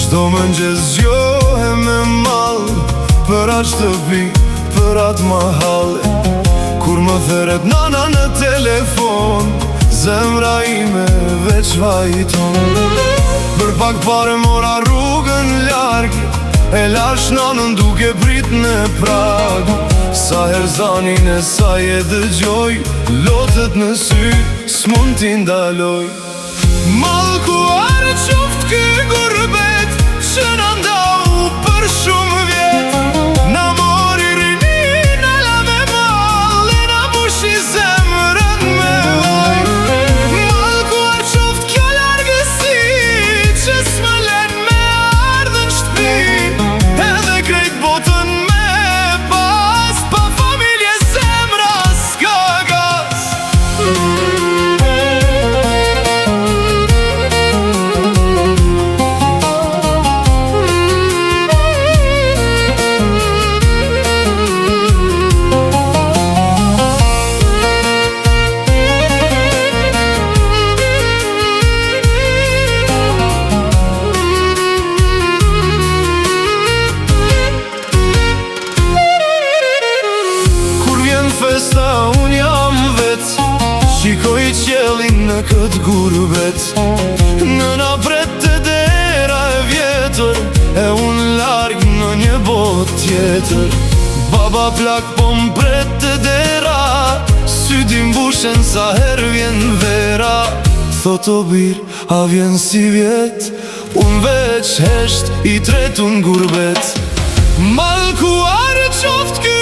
Çdo mëngjes zgjohem me mall, për atë shtëpi, për atë mahale. Kur më theret nana në telefon, zemra ime veç vajton. Për pak pare mora rrugën larg, e lash nanën duke prit në prag. Sa her zanin e sa je dëgjoj, lotet në sy, s'mund t'i ndaloj. Mallkuar qoft ky gurbet, që na ndau për shumë vjet. Na mori rini, na la me mall, e na bushi zemrën me vaj. Mallkuar qoft kjo largësi, që s'më len me ardhën shtëpi. Edhe krejt botën me pas, pa familje zemra s'ka gas. Festa unë jam vet, shikoj qelin në këtë gurbet. Nëna pret të dera e vjetër, e unë larg në një bot tjetër. Baba plak po m'pret të dera, syti mbushen sa her vjen vera. Thot o bir, a vjen si vjet, unë veç hesht i tret unë gurbet. Mallkuar qoft ky